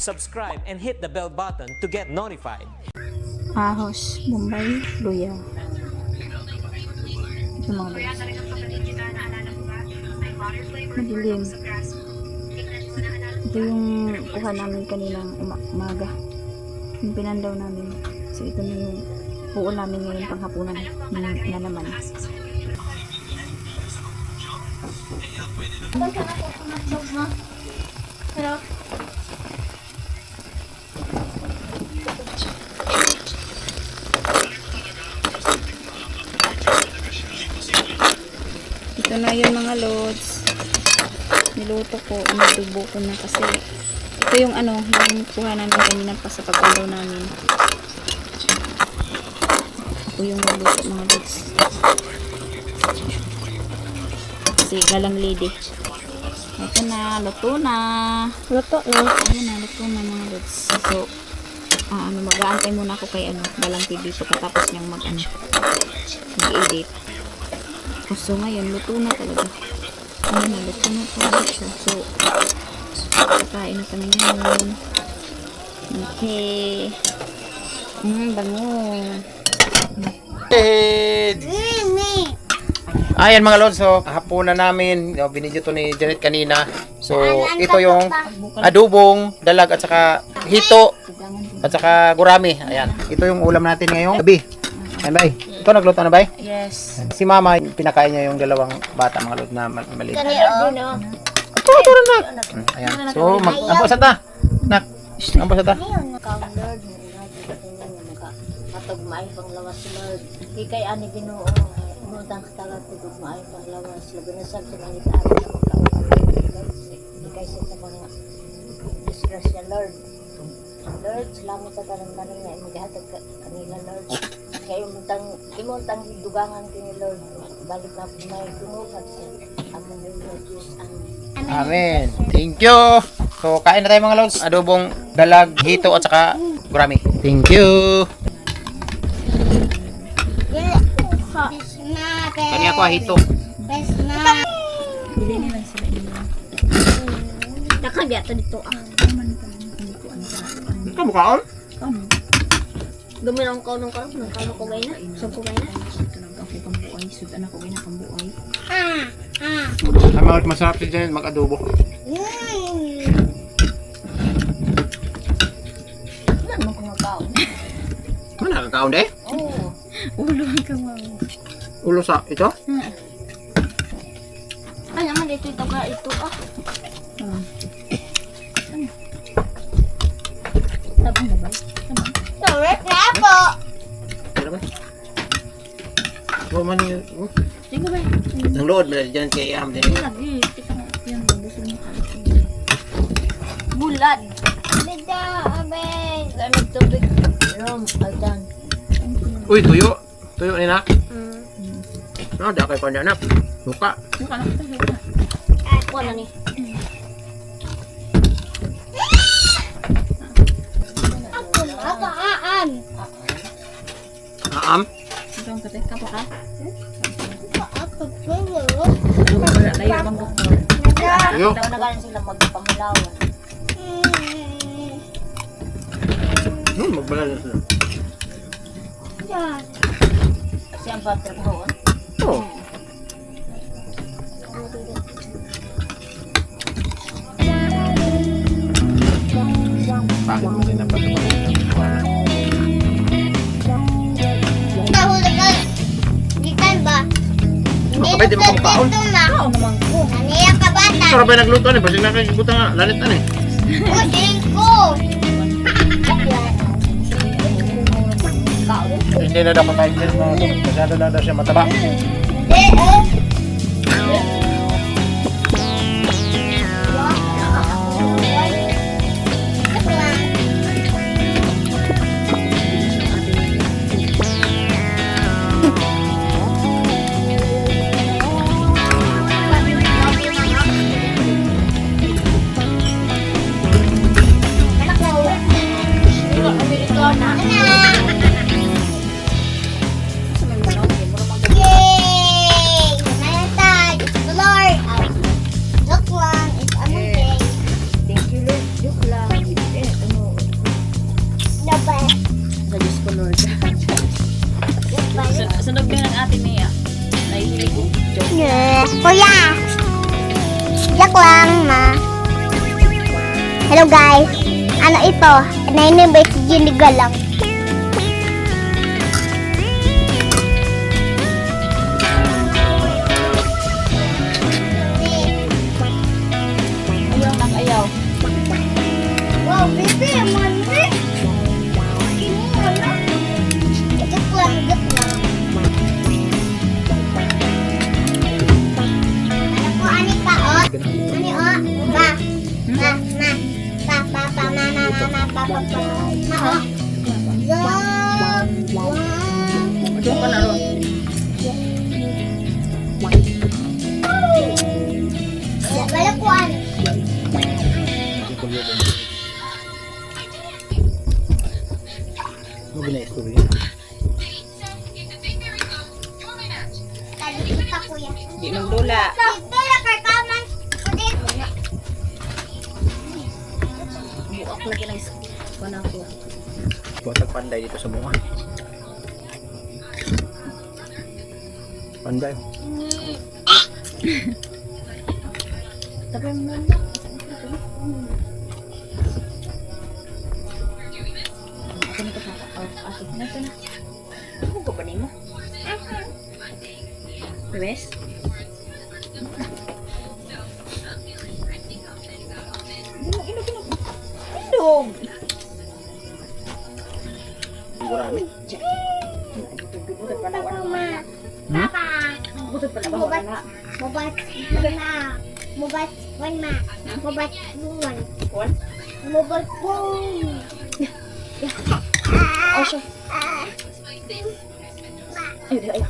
subscribe and hit the bell button to get notified. Ahos, Bombay, luya. Ito mga lods. Madilim. Ito yung kuha namin kaninang umaga. Yung pinandaw namin. So ito na yung buo namin ngayon panghapunan na naman. Hello? Ito na yung mga loads. Niluto ko, inadubo ko na kasi ito yung ano, yung kuha namin kanina pa sa pagpandaw namin. Ito yung niluto mga loads. Kasi galang lady. Ito na, luto na. Luto na. Ayan na, luto na mga loads. So, mag-aantay muna ako kay Galang TV pagkatapos niyang mag-edit. So ngayon, luto na talaga. Luto na talaga siya. So, kakain na kami ngayon. Okay. Bango. Ayan mga lods, so hapunan namin. Binidyo to ni Janet kanina. So, ito yung adubong, dalag at saka hito at saka gurami. Ayan. Ito yung ulam natin ngayong gabi. Ayan, bay. Ito nagluto na, bay? Yes. Si mama, pinakain niya yung dalawang bata mga lods na maliit. Ito, nak. Ayan. So, ampo sa ta. Nak. Ampo sa ta. Matugmay pang lawas Lord. Ikay ani Ginoo. Umutang ka talaga tugmay pang lawas. Labi na sa mga itaas na magkaon. Ikay sa mga disgrasya Lord. Lord, salamat sa tanan-tanan nga magihatag kanila Lord. Kay imutang dugangan kini Lord. Balik na po may tumugad sa among Diyos. Amen. Amen. Thank you. So, kain na tayo mga lods. Adobong dalag, hito at saka gurami. Thank you. Kani ako hito. Bili nila sila ino. Nakagya to dito Kamu kaon? Gumin ang kaunong karon, nang kaunong ko gayna. Saan ko gayna? Ako kambuay, sudan ako na kambuay. Ang masarap si Janet mag-adobo. Wala mo kong kaon. Ano nakakaon deh? Oo. Ulo ang kamang. Ulo sa ito? Ay, naman ito ito. Tabang na ba? Sorry na po. Ano ba? Man yung... Sige ba? Ang load mo dyan kay Am din. Lagi. Tika nga. Yan, busog mo kalit. Bulan. Bida, abeng. Gamit tubig. Rom, aldan. Uy, tuyo. Tuyo ni nak. No, da kay panda nak. Buka. Buka na kita. Buka. Wala ni. Ako na kaaan. Aam. Ito ang kate. Kapo ka? Ako kayo. Wala na yung bang doktor. Tuyo. Daw na galing sila magpamulawan. Magbalal na sila. Kasi ang patrabahoon. Oo. Bakit mo din napatuloy? Nahulugan. Gitan ba? Kapag di mo kumakaon. Ito na. Oo naman ko. Naniya ka bata. Sarap ba nagluto ni? Basig na kayo butang nga. Lanit na ni. Pusing ko. Hindi na dapat tayo dyan mga tulog. Masyado na daw siya mataba. Yay! Kuya! Joke lang, ma. Hello, guys. Ano ito? Nainibay si Jiniga lang. Ayaw nang ayaw. Wow, baby, mandi. Ini mana? Ito langgit na. Ano po, ani pa, o? Ani, o? Ba? Ma, ma. Pa, pa, pa, ma, ma, ma, ma, pa, pa, pa. Ma, o? Wow, wow. Doon ka na ron. Wala po, ani. Tadi kita, kuya. Di magdula. Ito na karkaman. Kudit. Buak lagi ng kuwan ako. Buatag panday dito sa bunga. Panday. Tapi mo na. Ako na ito na. Ate, na ito na. Ako ko pa nimo. Bes? Indog! Gurami. Butod pa na wala. Papa. Butod pa na ba Mubat. wala? Mubat. Na. Mubat. One ma. Mubat. One. Kuwan? Mubat. One. Oh, siya. Ayun, ayun.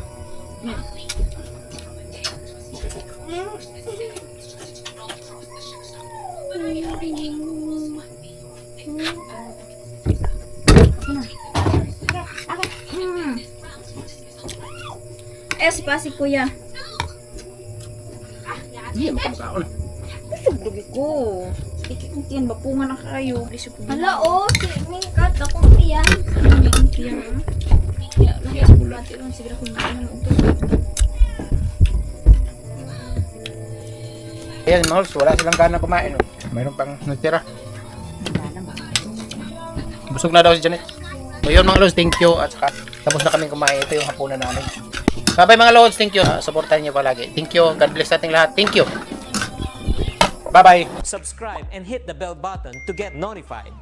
Pa si kuya. Hindi makamakaon. Dugi ko. Ikikuntiyan ba punga na kayo? Hala, oh. Mingkat ako yan. Ya, lang sa bulati ron sige ko na uto. Ayan mga lods, wala silang gana kumain. Oh. Mayroon pang natira. Busog na daw si Janet. So yun mga lods, thank you. At saka tapos na kami kumain. Ito yung hapunan namin. Bye mga lods, thank you. Supportan niyo palagi. Thank you. God bless ating lahat. Thank you. Bye-bye. Subscribe and hit the bell button to get notified.